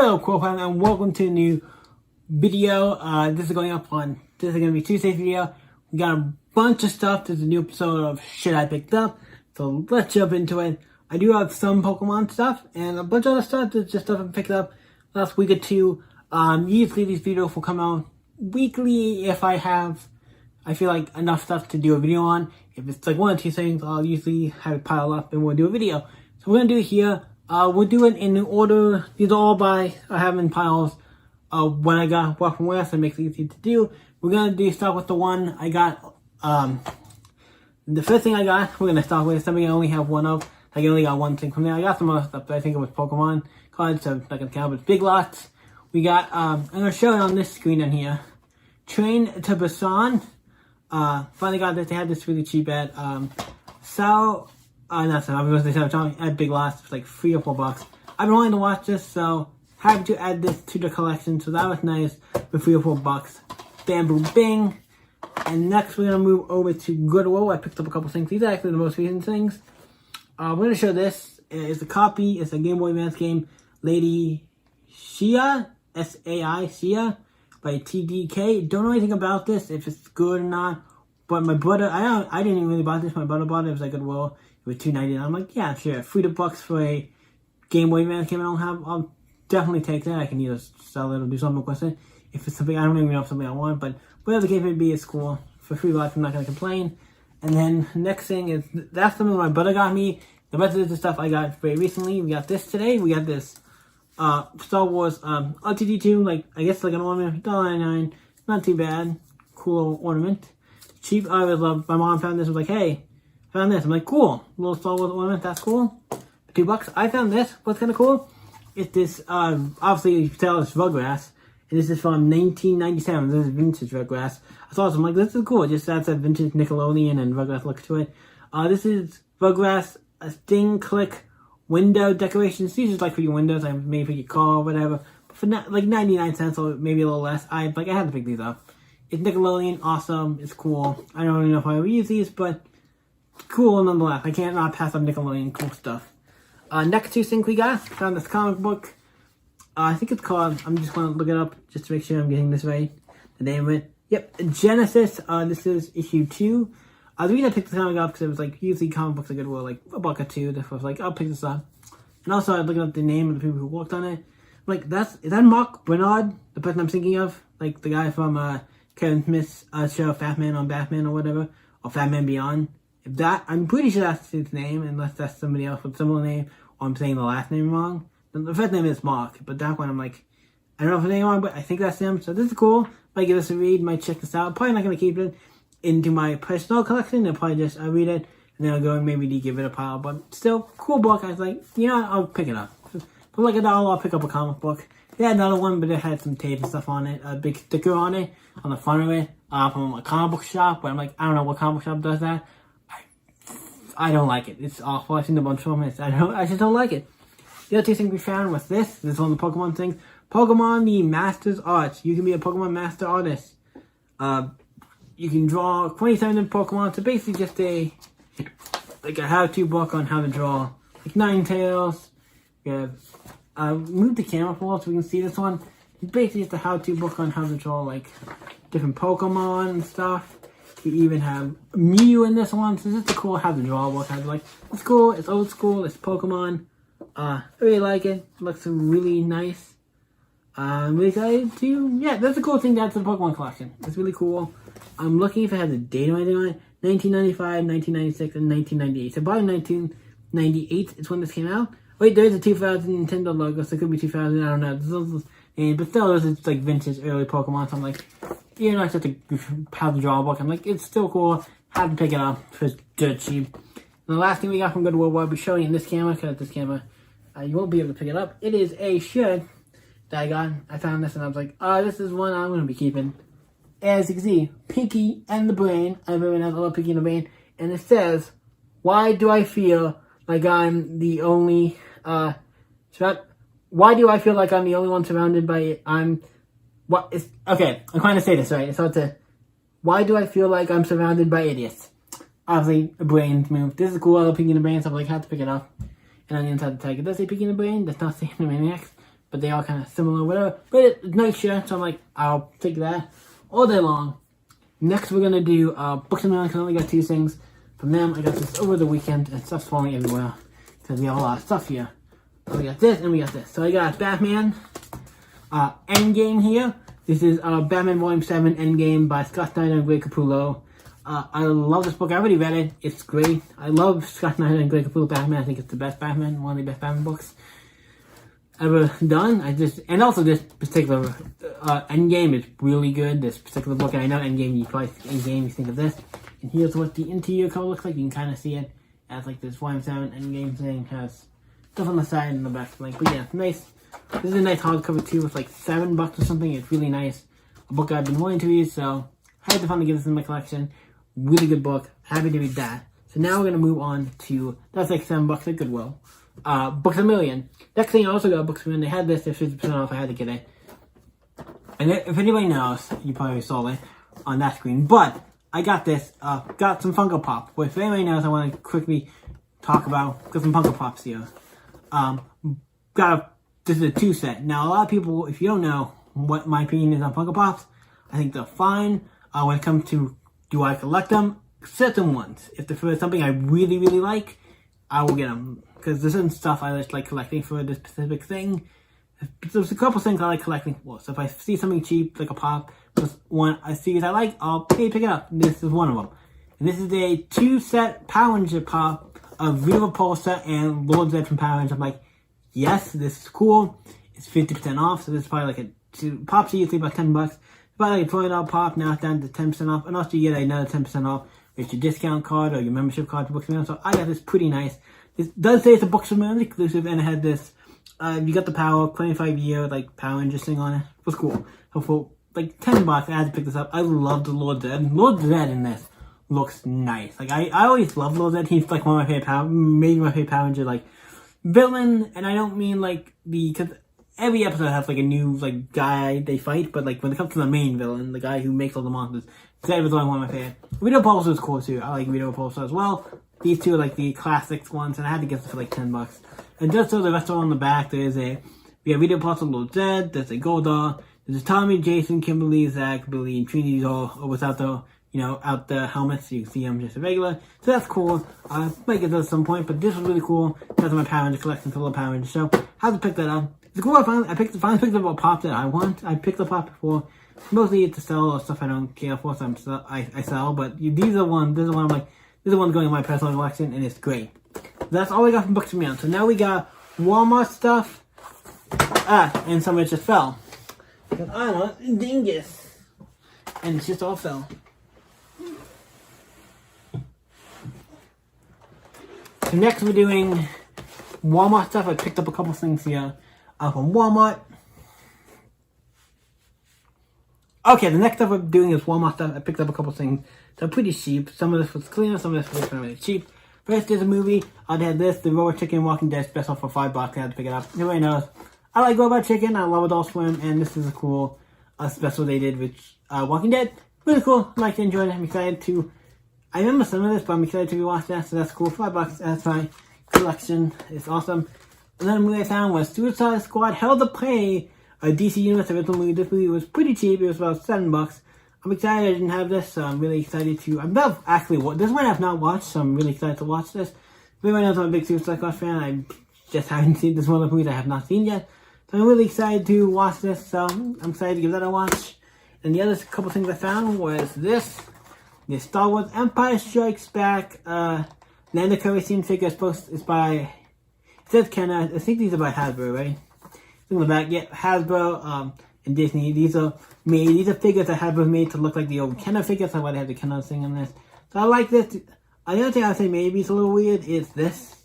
Hello, Quillpan, and welcome to a new video. This is going to be Tuesday's video. We got a bunch of stuff. There's a new episode of shit I picked up. So let's jump into it. I do have some Pokemon stuff and a bunch of other stuff. That's just stuff I picked up last week or two. Usually these videos will come out weekly if I feel like enough stuff to do a video on. If it's like one or two things, I'll usually have it pile up and we'll do a video. So we're gonna do it here. We'll do it in order. These are all I have in piles of when I got what from where, so it makes it easy to do. We're gonna start with the one I got. The first thing I got, we're gonna start with something I only have one of. I only got one thing from there. I got some other stuff, but I think it was Pokemon cards, so I'm not gonna count, but it's big lots. We got, I'm gonna show it on this screen in here. Train to Busan. Finally got this. They had this really cheap at, at Big Lots. It's like $3 or $4. I've been wanting to watch this, so happy to add this to the collection. So that was nice for $3 or $4. Bam, boom, bing. And next we're gonna move over to Goodwill. I picked up a couple things. These are actually the most recent things. We're gonna show this. It's a copy. It's a Game Boy Advance game. Lady Shia, S-A-I, Shia, by TDK. Don't know anything about this, if it's good or not. But my brother, I didn't really buy this. My brother bought it. It was like Goodwill. It was $2.99. I'm like, yeah, sure. $3 for a Game Boy Advance game I don't have. I'll definitely take that. I can either sell it or do something with it. If it's something, I don't even know if it's something I want, but whatever the case may be, it's cool. For $3, I'm not going to complain. And then next thing is, that's something my brother got me. The rest of the stuff I got very recently. We got this today. We got this Star Wars RTD2, like, I guess like an ornament, $1.99. Not too bad. Cool ornament. Cheap. I always love. My mom found this. Was like, hey, found this. I'm like, cool. Little Star Wars ornament. That's cool. $2. I found this. What's kind of cool? It's this. Obviously, you can tell it's Rugrats. And this is from 1997. This is vintage Rugrats. I thought I'm like, this is cool. It just adds that vintage Nickelodeon and Rugrats look to it. This is Rugrats a Sting Click window decorations. These are like for your windows, like maybe for your car or whatever. But for like 99 cents or maybe a little less. I had to pick these up. It's Nickelodeon, awesome, it's cool. I don't really know if I will use these, but cool nonetheless. I can't not pass up Nickelodeon cool stuff. Next two things we got, found this comic book. I think it's called, I'm just going to look it up just to make sure I'm getting this right. The name of it. Yep, Genesis. This is issue 2. The reason I picked this comic up because it was like, usually comic books are good, well, like $1 or $2. Therefore I was like, I'll pick this up. And also I was looking up the name of the people who worked on it. I'm like, is that Mark Bernard, the person I'm thinking of? Like the guy from Kevin Smith's show Fat Man on Batman or whatever, or Fat Man Beyond. If that, I'm pretty sure that's his name, unless that's somebody else with a similar name, or I'm saying the last name wrong. The first name is Mark, but that one I'm like, I don't know if it's wrong, but I think that's him. So this is cool. Might give this a read, might check this out. Probably not going to keep it into my personal collection. I'll probably just read it, and then I'll go and maybe give it a pile. But still, cool book. I was like, you know what, I'll pick it up. For like $1, I'll pick up a comic book. They had another one, but it had some tape and stuff on it. A big sticker on it, on the front of it, from a comic book shop. But I'm like, I don't know what comic book shop does that. I don't like it. It's awful. I've seen a bunch of them. I just don't like it. The other two things we found was this. This is one of the Pokemon things. Pokemon the Masters Arts. You can be a Pokemon Master Artist. You can draw 27 different Pokemon. So basically just a how-to book on how to draw like Ninetales. Yeah. Move the camera forward so we can see this one. It's basically just a how-to book on how to draw like different Pokemon and stuff. You even have Mew in this one, so this is a cool how to draw book. It's cool, it's old school, it's Pokemon. I really like it. It looks really nice. I'm really excited to, yeah, that's a cool thing to add to the Pokemon collection. It's really cool. I'm looking if it has a date or anything on it. 1995, 1996, and 1998. So probably 1998 is when this came out. Wait, there's a 2000 Nintendo logo, so it could be 2000, I don't know. But still, it's like vintage early Pokemon, so I'm like, you know, it's just a how to draw book. I'm like, it's still cool. Had to pick it up for dirt cheap. And the last thing we got from Goodwill, I'll be showing in this camera, because this camera, you won't be able to pick it up. It is a shirt that I got. I found this and I was like, this is one I'm going to be keeping. As you can see, Pinky and the Brain. Everyone has a little Pinky and the Brain. And it says, why do I feel like I'm the only, why do I feel like I'm the only one surrounded by it? Okay, I'm trying to say this right. So it's why do I feel like I'm surrounded by idiots? Obviously, a brain's move. This is cool, I love Pinky and the Brain, so I'm like, I have to pick it up. And on the inside of the tag, it does say Pinky and the Brain, does not say Animaniacs. but they all kind of similar, whatever. But it's nice shirt, so I'm like, I'll take that all day long. Next, we're gonna do Books and Million, because I only got 2 things from them. I got this over the weekend, and stuff's falling everywhere because we have a lot of stuff here. So we got this, and we got this. So I got Batman Endgame here. This is Batman Volume 7 Endgame by Scott Snyder and Greg Capullo. I love this book. I already read it. It's great. I love Scott Snyder and Greg Capullo Batman. I think it's the best Batman, one of the best Batman books ever done. And also this particular Endgame is really good. This particular book, and I know Endgame, you think of this. And here's what the interior cover looks like. You can kind of see it as like this Volume 7 Endgame thing. Has stuff on the side and the back. Like, but yeah, nice. This is a nice hardcover too, with like $7 or something. It's really nice. A book I've been wanting to read, so I had to finally get this in my collection. Really good book. Happy to read that. So now we're gonna move on to, that's like $7 at Goodwill. Books a Million. Next thing I also got Books a Million. They had this, they're 50% off. I had to get it. And if anybody knows, you probably saw it on that screen. But I got this. Got some Funko Pop. But if anybody knows, I want to quickly talk about. Got some Funko Pops here. This is a 2 set. Now a lot of people, if you don't know what my opinion is on Funko Pops, I think they're fine. When it comes to, do I collect them? Certain ones. If there's something I really, really like, I will get them. Because there's certain stuff I just like collecting for this specific thing. There's a couple things I like collecting for. So if I see something cheap, like a pop, one I see I like, I'll pick it up. This is one of them. And this is a 2-set Power Ranger pop of Rita Repulsa and Lord Zed from Power Rangers. I'm like, yes, this is cool. It's 50% off, so this is probably like pops are usually about $10. It's probably like a $20 pop, now it's down to 10% off. And also you get another 10% off with your discount card or your membership card to Books a Million. So I got this pretty nice. It does say it's a Books a Million exclusive, and it had this, you got the Power 25-year like Power Rangers thing on it. It was cool. So for like $10, I had to pick this up. I love the Lord Zed. Lord Zed in this looks nice. Like I always love Lord Zed. He's like one of my favorite maybe my favorite Power Ranger like villain, and I don't mean like because every episode has like a new like guy they fight, but like when it comes to the main villain, the guy who makes all the monsters, Zed was one of my favorite. Rita Repulsa is cool too. I like Rita Repulsa as well. These two are like the classics ones, and I had to get this for like $10. And just so the rest are on the back, there's we have Rita Repulsa, Lord Zed, there's a Goldar, there's a Tommy, Jason, Kimberly, Zach, Billy, and Trinity's all without the, out the helmets, so you can see them just regular. So that's cool. I might get those at some point, but this was really cool. That's my Power Ranger collection, full of Power Rangers. So how to pick that up? It's cool. I finally picked up a pop that I want. I picked the pop before, mostly to sell or stuff I don't care for, so I sell. But these are one. This is one I'm like. This is one going in my personal collection, and it's great. That's all we got from Books a Million. So now we got Walmart stuff. And some of it just fell. Because I'm a dingus. And it's just all fell. So next we're doing Walmart stuff. I picked up a couple things here from Walmart. Okay, the next stuff we're doing is Walmart stuff. I picked up a couple things. They're pretty cheap. Some of this was clear, some of this was really cheap. First, there's a movie. I had this, the Robot Chicken Walking Dead special for $5. I had to pick it up. Everybody knows I like Robot Chicken. I love Adult Swim, and this is a cool special they did with Walking Dead. Really cool. I liked it, enjoyed it. I'm excited to. I remember some of this, but I'm excited to rewatch that. So that's cool. $5. That's my collection. It's awesome. Another movie I found was Suicide Squad: Hell to Pay. A DC Universe original movie. This movie was pretty cheap. It was about $7. I'm excited I didn't have this, so I'm really excited to. I'm not actually. This one I've not watched, so I'm really excited to watch this. Everyone knows I'm a big Suicide Squad fan. I just haven't seen this one of the movies I have not seen yet. So I'm really excited to watch this. So I'm excited to give that a watch. And the other couple things I found was this Star Wars Empire Strikes Back Lando Calrissian figure. It's by. It says Kenna. I think these are by Hasbro, right? In the back, yeah, Hasbro and Disney. These are figures that Hasbro made to look like the old Kenner figures. That's why they have the Kenner thing on this. So I like this. The other thing I would say maybe it's a little weird is this.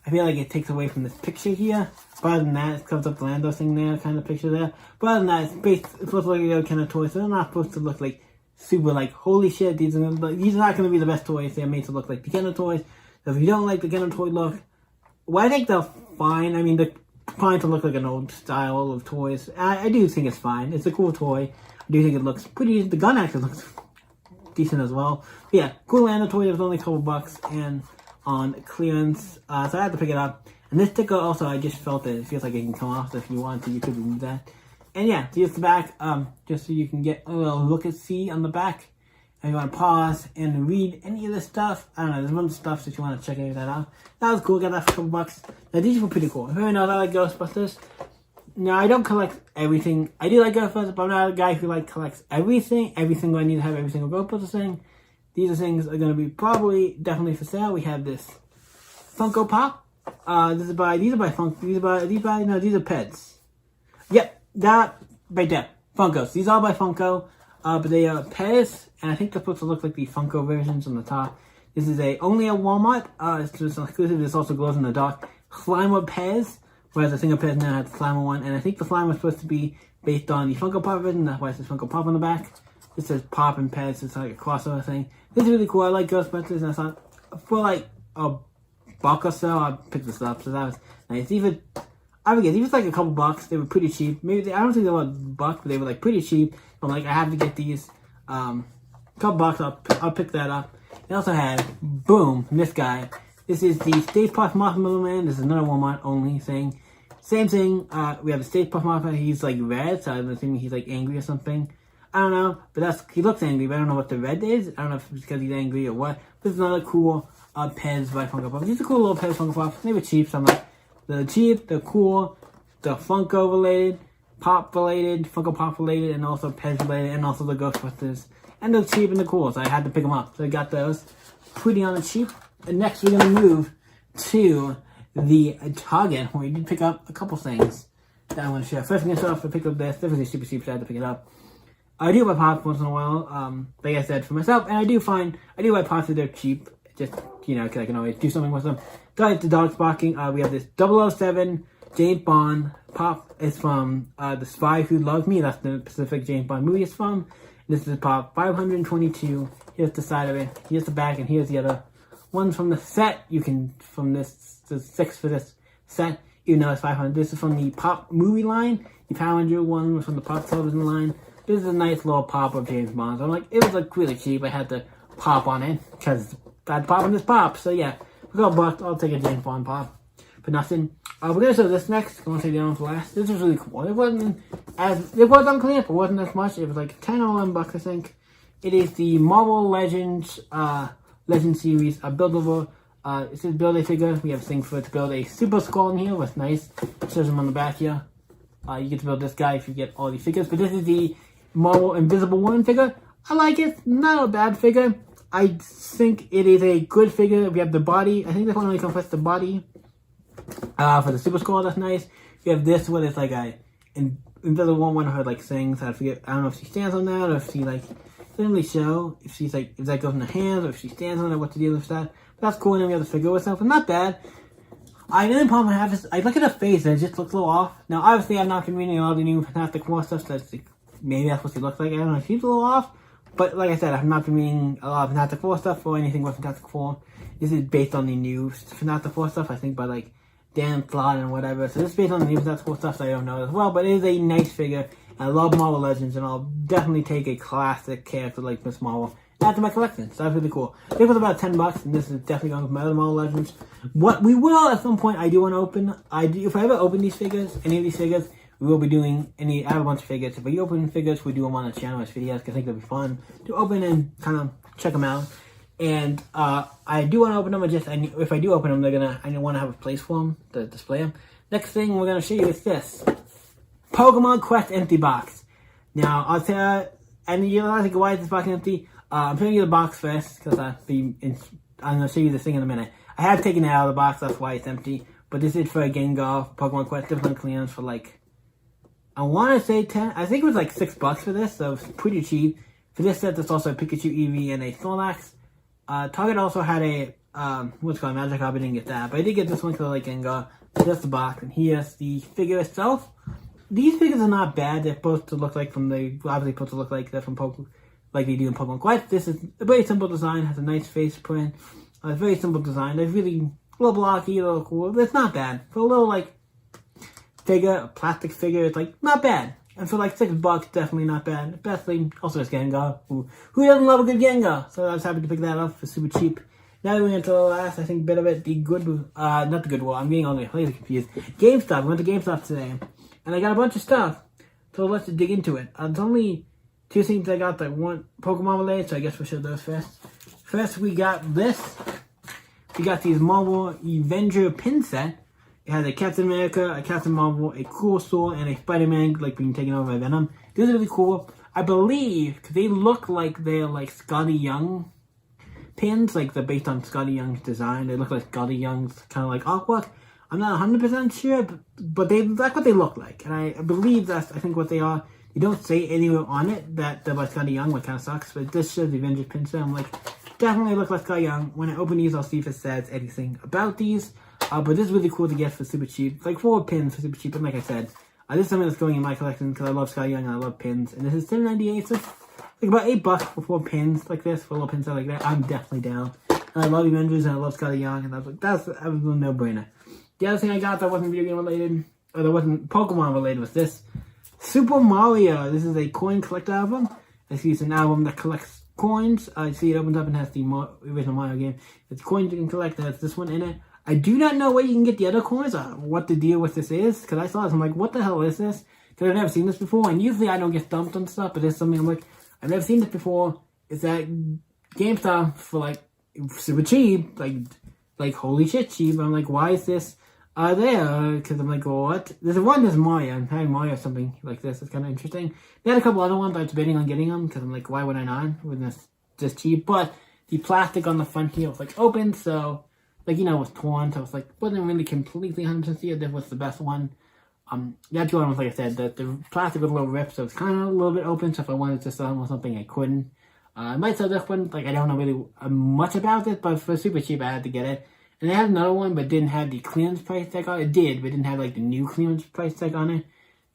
I feel like it takes away from this picture here. But other than that, it comes up the Lando thing there, kind of picture there. But other than that, it's supposed to look like the old Kenner toys. So they're not supposed to look like super like, holy shit, these are not going to be the best toys. They're made to look like the Kenner toys. So if you don't like the Kenner toy look, well, I think they're fine. I mean, they're fine to look like an old style of toys. I do think it's fine. It's a cool toy. I do think it looks pretty. The gun actually looks decent as well. But yeah, cool Lando toy. It was only a couple bucks and on clearance. So I had to pick it up. And this sticker also, I just felt that it feels like it can come off, so if you want to, you could remove that. And yeah, here's the back, just so you can get a little look-at-see on the back. And you want to pause and read any of this stuff. I don't know, there's a bunch of stuff that you want to check any of that out. That was cool, got that for a couple bucks. Now these were pretty cool. Who knows, I like Ghostbusters. Now I don't collect everything. I do like Ghostbusters, but I'm not a guy who like collects everything. Everything I need to have every single Ghostbusters thing. These are things are going to be probably definitely for sale. We have this Funko Pop. These are by Funko. These are Pets. Yep, that right there. Funkos. These are by Funko. But they are Pez, and I think they're supposed to look like the Funko versions on the top. This is only a Walmart. It's just exclusive. This also glows in the dark. Slimer Pez, whereas the single Pez now has the Slimer one. And I think the Slimer is supposed to be based on the Funko Pop version. That's why it says Funko Pop on the back. This says Pop and Pez. It's like a crossover thing. This is really cool. I like Ghostbusters, and I thought for like a buck or so, I picked this up. So that was nice. I forget, these were like a couple bucks. They were pretty cheap. Maybe I don't think they were a buck, but they were like pretty cheap. I'm like, I have to get these. Couple bucks, I'll pick that up. They also had, boom, this guy. This is the Stay Puft Marshmallow Man. This is another Walmart only thing. Same thing. We have the Stay Puft Marshmallow. He's like red, so I'm assuming he's like angry or something. I don't know, but he looks angry, but I don't know what the red is. I don't know if it's because he's angry or what. This is another cool Pez by Funko Pops. These are cool little Pez Funko Pops. They were cheap, so I'm like, they're cheap, they're cool, they're Funko related, Pop related, Funko Pop related, and also Pez related, and also the Ghostbusters. And they're cheap and they're cool, so I had to pick them up. So I got those pretty on the cheap. And next we're going to move to the Target, where we did pick up a couple things that I want to share. First, I'm going to start off with pick up this. This was super cheap, so I had to pick it up. I do buy Pops once in a while, like I said, for myself, and I do buy Pops that they're cheap, just, because I can always do something with them. Got the dog's barking. We have this 007 James Bond Pop. It's from The Spy Who Loved Me. That's the specific James Bond movie it's from. This is Pop 522. Here's the side of it. Here's the back, and here's the other one from the set. You can, from this, the 6 for this set, even though it's 500. This is from the Pop movie line. The Power Ranger one was from the Pop television line. This is a nice little pop of James Bond. So I'm like, it was like really cheap. I had to pop on it because I had to pop on this pop. So yeah, for a buck, I'll take a James Bond pop for nothing. We're gonna show this next. I'm gonna say the other one for last. This was really cool. It was unclear, but it wasn't as much. It was like 10 or 11 bucks, I think. It is the Marvel Legends Legend series, a buildable. It says build a figure. We have a thing for it to build a Super Skull in here. What's nice. It says them on the back here. You get to build this guy if you get all the figures. But this is the Marvel Invisible Woman figure. I like it. Not a bad figure. I think it is a good figure. We have the body. I think this one only comes with the body. For the Super Skull, that's nice. We have this one. It's like Invisible Woman. Her like things. I forget. I don't know if she stands on that or if she like doesn't really show if she's like if that goes in the hands or if she stands on it. What to deal with that? But that's cool. And then we have the figure itself. But not bad. The only problem I have is I look at her face and it just looks a little off. Now, obviously, I've not been reading all the new Fantastic Four stuff, so maybe that's what she looks like. I don't know. She's a little off. But like I said, I've not been reading a lot of Fantastic Four stuff or anything with Fantastic Four. This is based on the new Fantastic Four stuff, I think, by like Dan Slott and whatever. So this is based on the new Fantastic Four stuff, so I don't know as well. But it is a nice figure. I love Marvel Legends, and I'll definitely take a classic character like Miss Marvel add to my collection. So that's really cool. It was about 10 bucks, and this is definitely going with my other Marvel Legends. What we will at some point, I do want to open. If I ever open these figures, any of these figures, we will be doing I have a bunch of figures. If we open figures, we do them on the channel as videos, because I think it'll be fun to open and kind of check them out. And I do want to open them. If I do open them, I want to have a place for them to display them. Next thing we're gonna show you is this Pokemon Quest empty box. Now I'll tell, and you're not thinking, why is this box empty? I'm showing you the box first because I'm gonna show you this thing in a minute. I have taken it out of the box, that's why it's empty. But this is for a Gengar Pokemon Quest different clearance for like, I want to say 10. I think it was like $6 for this, so it's pretty cheap. For this set, there's also a Pikachu Eevee and a Snorlax. Target also had a what's called Magic Hub. I didn't get that, but I did get this one because I like Gengar. So that's the box, and here's the figure itself. These figures are not bad. They're supposed to look like obviously supposed to look like they're from Pokemon, like they do in Pokemon Quest. This is a very simple design. Has a nice face print. A very simple design. They're really a little blocky, a little cool. But it's not bad for a little like figure, a plastic figure. It's like not bad. And for like $6, definitely not bad. Especially also it's Gengar. Who doesn't love a good Gengar? So I was happy to pick that up for super cheap. Now that we went to the last, I think, bit of it, not the Goodwill, I'm getting all completely confused. GameStop, we went to GameStop today, and I got a bunch of stuff, so let's dig into it. There's only two things I got that weren't Pokemon related, so I guess we'll show those first. First, we got this. We got these Marvel Avenger pin set. It has a Captain America, a Captain Marvel, a Cool Sword, and a Spider-Man, like, being taken over by Venom. These are really cool. I believe, because they look like they're, like, Scotty Young pins, like they're based on Scotty Young's design. They look like Scotty Young's kind of like artwork. I'm not that's what they look like. And I believe that's, I think, what they are. You don't say anywhere on it that they're by Scotty Young, which kind of sucks, but this shows the Avengers pin set. I'm like, definitely look like Scotty Young. When I open these, I'll see if it says anything about these. But this is really cool to get for super cheap. It's like 4 pins for super cheap, and like I said, this is something that's going in my collection because I love Scotty Young and I love pins. And this is $7.98, so like about $8 for 4 pins like this, for a little pin set like that. I'm definitely down. And I love Avengers and I love Scotty Young, and I was like, that was a no-brainer. The other thing I got that wasn't video game related, or that wasn't Pokemon related, was this Super Mario. This is a coin collector album. I see it's an album that collects coins. I see it opens up and has the original Mario game. It's coins you can collect. There's this one in it. I do not know where you can get the other coins, or what the deal with this is, because I saw this, I'm like, what the hell is this? Because I've never seen this before, and usually I don't get dumped on stuff, but there's something I'm like, I've never seen this before. It's at GameStop for like super cheap, like holy shit cheap. I'm like, why is this there? Because I'm like, well, what? There's Mario. I'm having Mario or something like this. It's kind of interesting. They had a couple other ones. I was debating on getting them because I'm like, why would I not? When it's just cheap. But the plastic on the front here was like open, so like, you know, it was torn. So it's like, wasn't really completely 100% sealed. This was the best one. The other one was, like I said, the plastic was a little ripped, so it's kind of a little bit open, so if I wanted to sell them or something, I couldn't. I might sell this one, like, I don't know really much about it, but for super cheap, I had to get it. And they had another one, but didn't have the clearance price tag on it. It did, but didn't have, like, the new clearance price tag on it.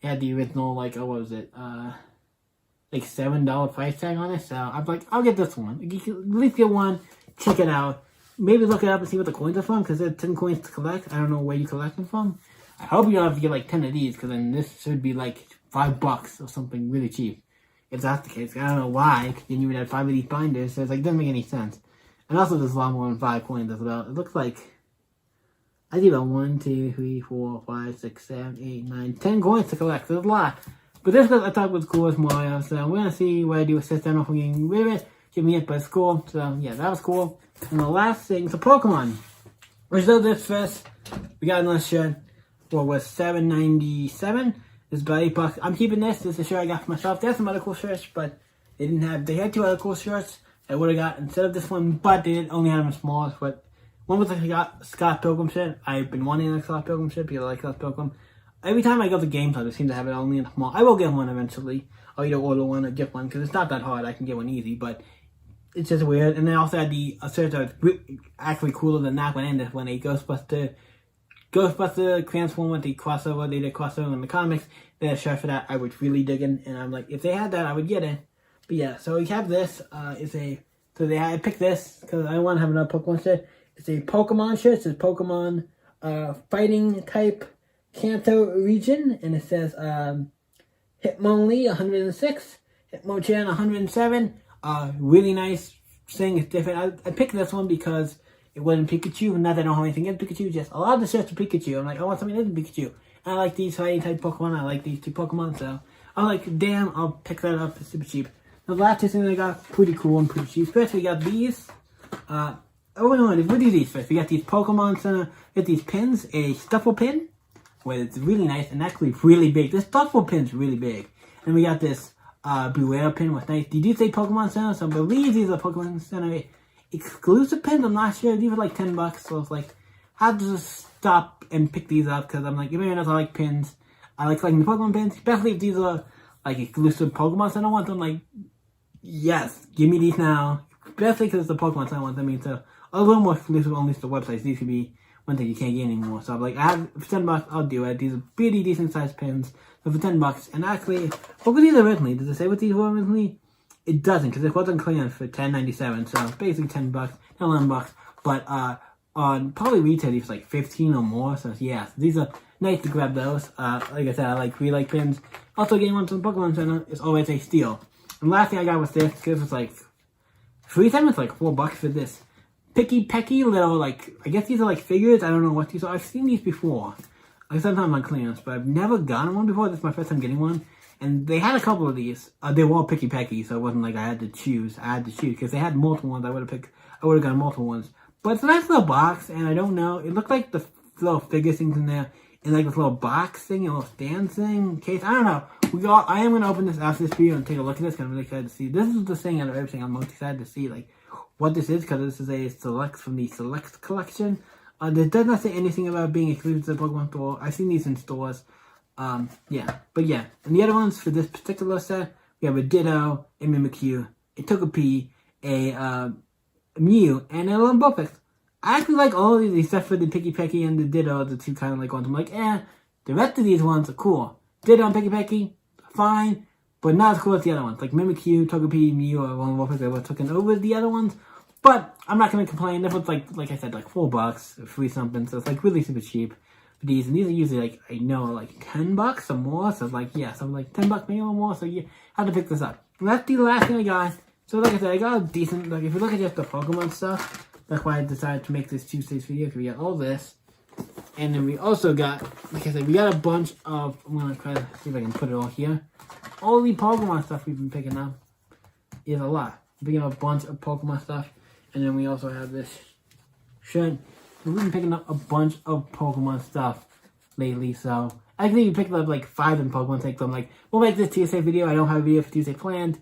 It had the original, like, what was it, like, $7 price tag on it, so I'm like, I'll get this one. You can at least get one, check it out. Maybe look it up and see what the coins are from, because there's 10 coins to collect. I don't know where you collect them from. I hope you don't have to get like 10 of these, because then this should be like $5 or something really cheap. If that's the case. I don't know why, because then you would have 5 of these binders, so it's like, doesn't make any sense. And also there's a lot more than 5 coins as well. It looks like, I think about 1, 2, 3, 4, 5, 6, 7, 8, 9, 10 coins to collect. So there's a lot. But this I thought was cool as Mario, so we're going to see what I do with this. I don't know if I'm getting rid of it, give me it, but it's cool. So yeah, that was cool. And the last thing, so Pokemon. Let's do this first. We got another shirt. What was $7.97? It's about $8. I'm keeping this. This is a shirt I got for myself. They had some other cool shirts, but they had 2 other cool shirts I would have got instead of this one, but they only had them in smalls. But one was like a Scott Pilgrim shirt. I've been wanting a Scott Pilgrim shirt because I like Scott Pilgrim. Every time I go to GameStop, they seem to have it only in small. I will get one eventually. I'll either order one or get one, because it's not that hard. I can get one easy, but it's just weird. And they also had the shirt that was actually cooler than that one, and this one, a Ghostbuster Transformer, the crossover. They did crossover in the comics. They had a shirt for that. I was really digging, and I'm like, if they had that, I would get it. But yeah, so we have this. I picked this because I want to have another Pokemon shirt. It's a Pokemon shirt. It says Pokemon Fighting Type Kanto Region, and it says Hitmonlee 106, Hitmonchan 107. Really nice thing. It's different. I picked this one because it wasn't Pikachu, and not that I don't have anything against Pikachu, just a lot of the shirts are Pikachu. I'm like, I want something that isn't Pikachu. And I like these fighting type Pokemon, I like these 2 Pokemon, so I'm like, damn, I'll pick that up. It's super cheap. The last 2 things I got, pretty cool and pretty cheap. First, we got these. What do these first? We got these Pokemon Center, we got these pins, a Stuffle pin, where it's really nice and actually really big. This Stuffle pin's really big. And we got this Beware pin with nice. Did you say Pokemon Center? So I believe these are Pokemon Center exclusive pins. I'm not sure. These are like $10, so it's like, I have to just stop and pick these up, because I'm like, everyone knows I like pins. I like collecting the Pokemon pins, especially if these are like exclusive Pokemon Center ones. I'm like, yes, give me these now. Especially because it's the Pokemon Center ones. I mean, so a little more exclusive only to the websites. These could be one thing you can't get anymore. So I'm like, I have for $10, I'll do it. These are pretty decent sized pins. So for $10, and actually, what were these originally? Does it say what these were originally? It doesn't, because it wasn't clearance for $10.97. So basically $10, not $11. But on probably retail, these like 15 or more. So yeah, these are nice to grab those. Like I said, I like pins. Also, getting one from the Pokemon Center is always a steal. And last thing I got was this, because it's like $3 like $4 for this Picky Pecky little, like, I guess these are like figures. I don't know what these are. I've seen these before. Like sometimes on clearance, but I've never gotten one before. This is my first time getting one. And they had a couple of these. They were all Picky Pecky, so it wasn't like I had to choose. I had to choose because they had multiple ones. I would have gotten multiple ones. But it's a nice little box, and I don't know. It looked like the little figure things in there, and like this little box thing, a little stand thing, case. I don't know. I am gonna open this after this video and take a look at this. Cause I'm really excited to see. This is the thing out of everything I'm most excited to see, like what this is, because this is a select from the Select collection. This does not say anything about being exclusive to the Pokemon store. I've seen these in stores. Yeah. But yeah. And the other ones for this particular set, we have a Ditto, a Mimikyu, a Togepi, a Mew, and a Lumpurpix. I actually like all of these except for the Picky Pecky and the Ditto, the two kind of like ones. I'm like, the rest of these ones are cool. Ditto and Picky Pecky, fine, but not as cool as the other ones. Like Mimikyu, Togepi, Mew, or Lumpurpix, they were taken over the other ones. But I'm not gonna complain. This was like I said, like $4, free something. So it's like really super cheap for these. And these are usually like, I know, like $10 or more. So it's like, yeah, so like $10 maybe or more. So you have to pick this up. And that's the last thing I got. So like I said, I got a decent, like if you look at just the Pokemon stuff, that's why I decided to make this Tuesday's video, because we got all this. And then we also got, like I said, we got a bunch of, I'm gonna try to see if I can put it all here. All the Pokemon stuff we've been picking up is a lot. We're picking up a bunch of Pokemon stuff. And then we also have this shirt. We've been picking up a bunch of Pokemon stuff lately, so I think we picked up like 5 in Pokemon things. So I'm like, we'll make this Tuesday video. I don't have a video for Tuesday planned,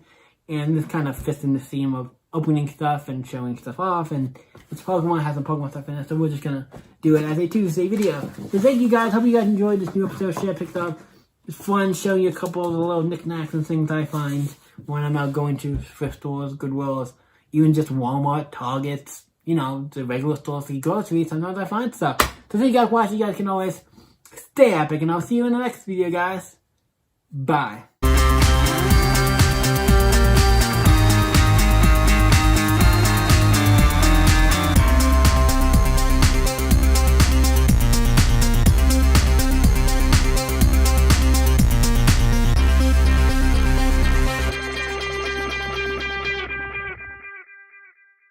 and this kind of fits in the theme of opening stuff and showing stuff off. And it's Pokemon, has some Pokemon stuff in it, so we're just gonna do it as a Tuesday video. So thank you guys. Hope you guys enjoyed this new episode. Share picked up. It's fun showing you a couple of the little knickknacks and things I find when I'm out going to thrift stores, Goodwills, even just Walmart, Targets, you know, the regular stores, the groceries. Sometimes I find stuff. So thank you guys for watching. You guys can always stay epic, and I'll see you in the next video, guys. Bye.